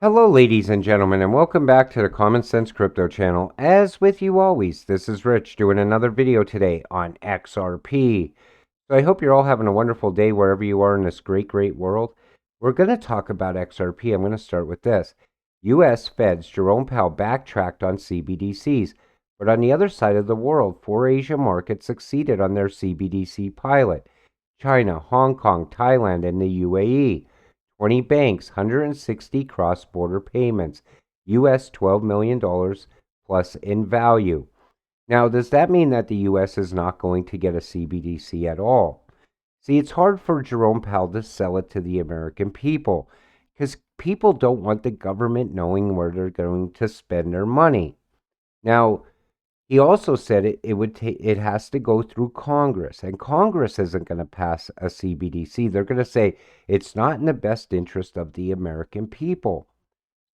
Hello, ladies and gentlemen, and welcome back to the Common Sense Crypto channel. As with you always, this is Rich doing another video today on XRP. So I hope you're all having a wonderful day wherever you are in this great world. We're going to talk about XRP. I'm going to start with this. U.S. Fed's Jerome Powell backtracked on CBDCs, but on the other side of the world, 4 Asia markets succeeded on their CBDC pilot. China, Hong Kong, Thailand, and the UAE. 20 banks, 160 cross-border payments, US $12 million plus in value. Now, does that mean that the US is not going to get a CBDC at all? See, it's hard for Jerome Powell to sell it to the American people because people don't want the government knowing where they're going to spend their money. Now, he also said it has to go through Congress, and Congress isn't going to pass a CBDC. They're going to say it's not in the best interest of the American people.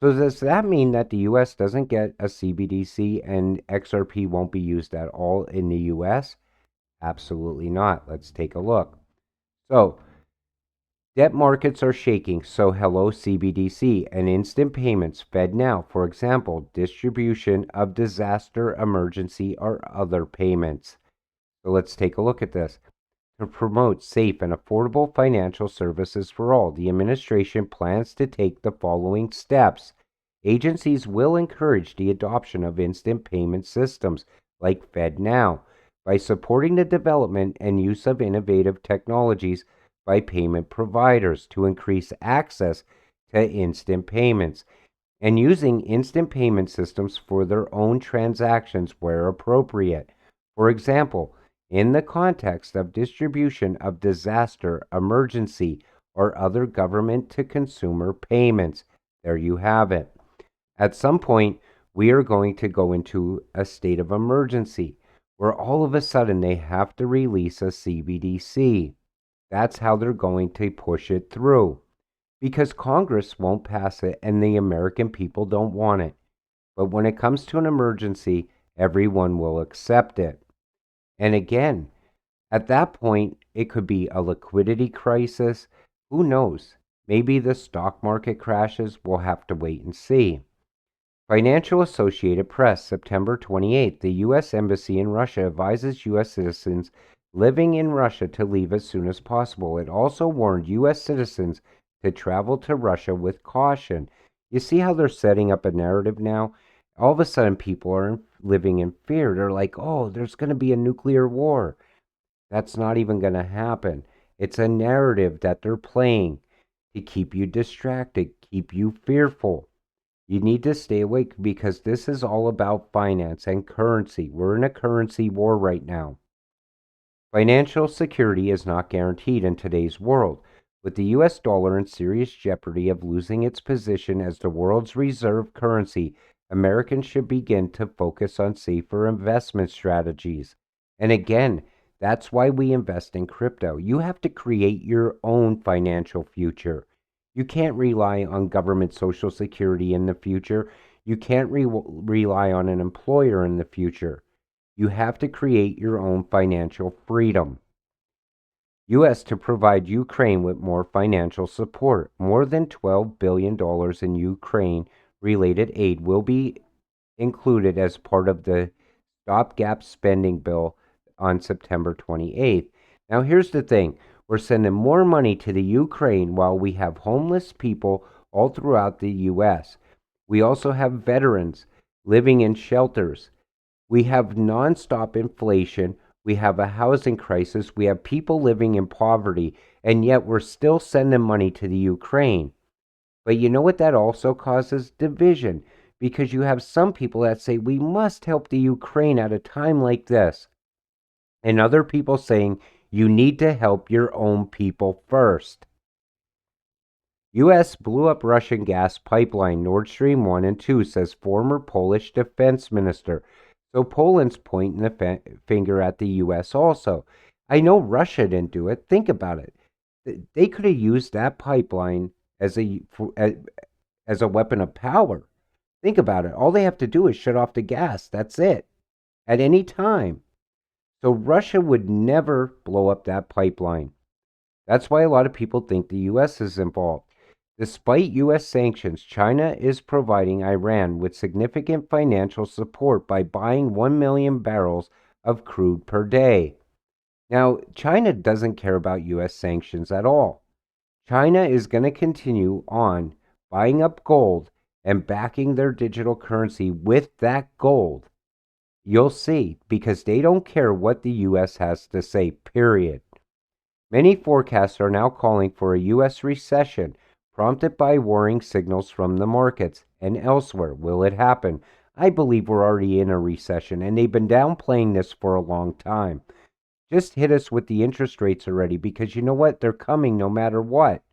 So does that mean that the U.S. doesn't get a CBDC and XRP won't be used at all in the U.S.? Absolutely not. Let's take a look. So debt markets are shaking, so hello CBDC and instant payments, FedNow, for example, distribution of disaster, emergency, or other payments. So let's take a look at this. To promote safe and affordable financial services for all, the administration plans to take the following steps. Agencies will encourage the adoption of instant payment systems like FedNow by supporting the development and use of innovative technologies by payment providers to increase access to instant payments, and using instant payment systems for their own transactions where appropriate. For example, in the context of distribution of disaster, emergency, or other government to consumer payments. There you have it. At some point, we are going to go into a state of emergency where all of a sudden they have to release a CBDC. That's how they're going to push it through because Congress won't pass it and the American people don't want it. But when it comes to an emergency, everyone will accept it. And again, at that point, it could be a liquidity crisis. Who knows? Maybe the stock market crashes. We'll have to wait and see. Financial Associated Press, September 28th. The U.S. Embassy in Russia advises U.S. citizens living in Russia to leave as soon as possible. It also warned U.S. citizens to travel to Russia with caution. You see how they're setting up a narrative now? All of a sudden, people are living in fear. They're like, oh, there's going to be a nuclear war. That's not even going to happen. It's a narrative that they're playing to keep you distracted, keep you fearful. You need to stay awake because this is all about finance and currency. We're in a currency war right now. Financial security is not guaranteed in today's world. With the US dollar in serious jeopardy of losing its position as the world's reserve currency, Americans should begin to focus on safer investment strategies. And again, that's why we invest in crypto. You have to create your own financial future. You can't rely on government social security in the future. You can't rely on an employer in the future. You have to create your own financial freedom. U.S. to provide Ukraine with more financial support. More than $12 billion in Ukraine-related aid will be included as part of the stopgap spending bill on September 28th. Now, here's the thing. We're sending more money to the Ukraine while we have homeless people all throughout the U.S. We also have veterans living in shelters. We have nonstop inflation. We have a housing crisis. We have people living in poverty, and yet we're still sending money to the Ukraine. But you know what that also causes? Division, because you have some people that say we must help the Ukraine at a time like this, and other people saying you need to help your own people first. U.S. blew up Russian gas pipeline Nord Stream 1 and 2, says former Polish defense minister. So Poland's pointing the finger at the U.S. also. I know Russia didn't do it. Think about it. They could have used that pipeline as a weapon of power. Think about it. All they have to do is shut off the gas. That's it. At any time. So Russia would never blow up that pipeline. That's why a lot of people think the U.S. is involved. Despite U.S. sanctions, China is providing Iran with significant financial support by buying 1 million barrels of crude per day. Now, China doesn't care about U.S. sanctions at all. China is going to continue on buying up gold and backing their digital currency with that gold. You'll see, because they don't care what the U.S. has to say, period. Many forecasts are now calling for a U.S. recession, prompted by worrying signals from the markets and elsewhere. Will it happen? I believe we're already in a recession, and they've been downplaying this for a long time. Just hit us with the interest rates already, because you know what? They're coming no matter what.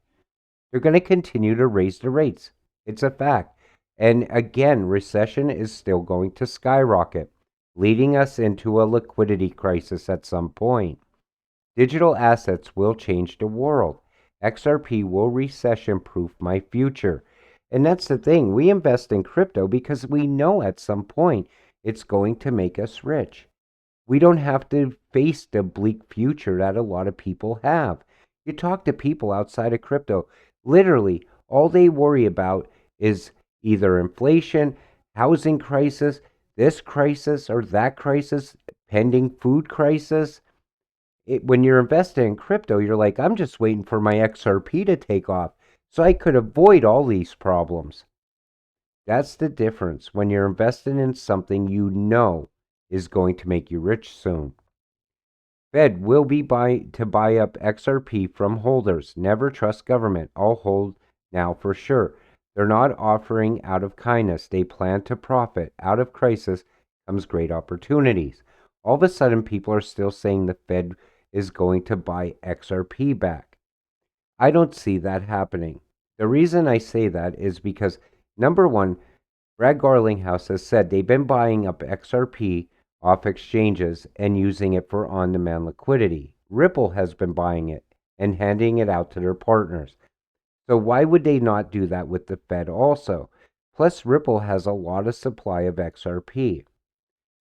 They're going to continue to raise the rates. It's a fact. And again, recession is still going to skyrocket, leading us into a liquidity crisis at some point. Digital assets will change the world. XRP will recession proof my future. And that's the thing. We invest in crypto because we know at some point it's going to make us rich. We don't have to face the bleak future that a lot of people have. You talk to people outside of crypto, literally, all they worry about is either inflation, housing crisis, this crisis or that crisis, pending food crisis. When you're investing in crypto, you're like, I'm just waiting for my XRP to take off so I could avoid all these problems. That's the difference when you're investing in something you know is going to make you rich soon. Fed will be to buy up XRP from holders. Never trust government. I'll hold now for sure. They're not offering out of kindness. They plan to profit. Out of crisis comes great opportunities. All of a sudden, people are still saying the Fed is going to buy XRP back. I don't see that happening. The reason I say that is because, number one, Brad Garlinghouse has said they've been buying up XRP off exchanges and using it for on-demand liquidity. Ripple has been buying it and handing it out to their partners. So why would they not do that with the Fed also? Plus, Ripple has a lot of supply of XRP.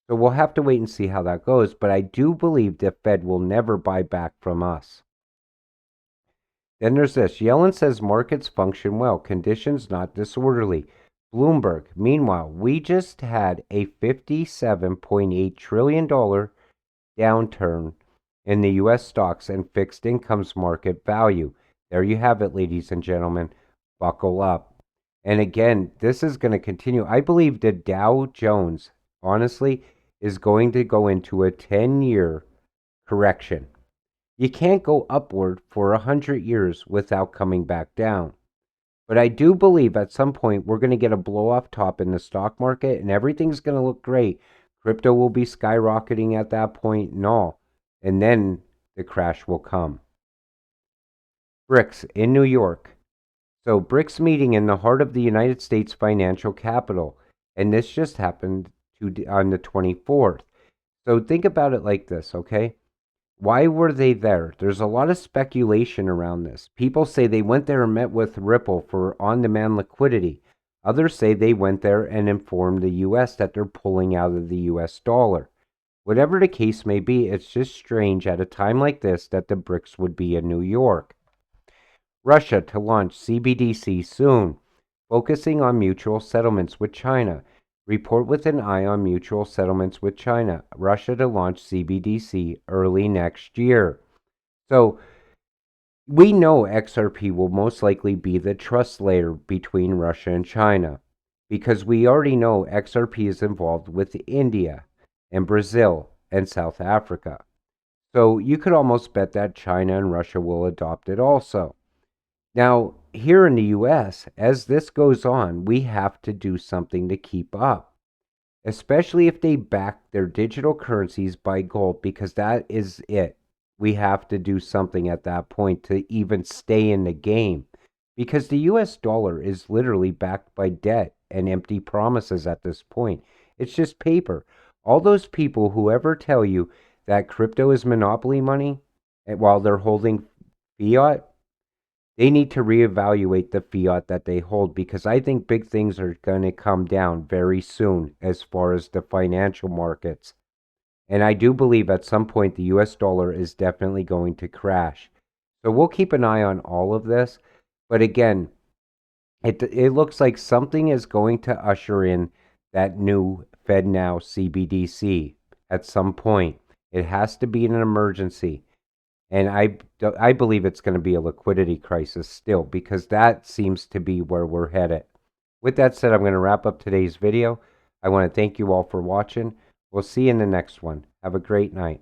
So we'll have to wait and see how that goes, but I do believe the Fed will never buy back from us. Then there's this. Yellen says markets function well, conditions not disorderly. Bloomberg, meanwhile, we just had a $57.8 trillion downturn in the U.S. stocks and fixed incomes market value. There you have it, ladies and gentlemen. Buckle up. And again, this is going to continue. I believe the Dow Jones, honestly, is going to go into a 10-year correction. You can't go upward for 100 years without coming back down. But I do believe at some point we're going to get a blow off top in the stock market and everything's going to look great. Crypto will be skyrocketing at that point and all. And then the crash will come. BRICS in New York. So BRICS meeting in the heart of the United States financial capital. And this just happened on the 24th. So think about it like this, okay? Why were they there? There's a lot of speculation around this. People say they went there and met with Ripple for on-demand liquidity. Others say they went there and informed the U.S. that they're pulling out of the U.S. dollar. Whatever the case may be, it's just strange at a time like this that the BRICS would be in New York. Russia to launch Cbdc soon, focusing on mutual settlements with China. Report with an eye on mutual settlements with China. Russia to launch Cbdc early next year. So we know XRP will most likely be the trust layer between Russia and China, because we already know XRP is involved with India and Brazil and South Africa. So you could almost bet that China and Russia will adopt it also. Now, here in the U.S., as this goes on, we have to do something to keep up, especially if they back their digital currencies by gold, because that is it. We have to do something at that point to even stay in the game, because the U.S. dollar is literally backed by debt and empty promises at this point. It's just paper. All those people who ever tell you that crypto is monopoly money while they're holding fiat, they need to reevaluate the fiat that they hold, because I think big things are going to come down very soon as far as the financial markets. And I do believe at some point the US dollar is definitely going to crash. So we'll keep an eye on all of this. But again, It looks like something is going to usher in that new FedNow CBDC at some point. It has to be an emergency. And I believe it's going to be a liquidity crisis still, because that seems to be where we're headed. With that said, I'm going to wrap up today's video. I want to thank you all for watching. We'll see you in the next one. Have a great night.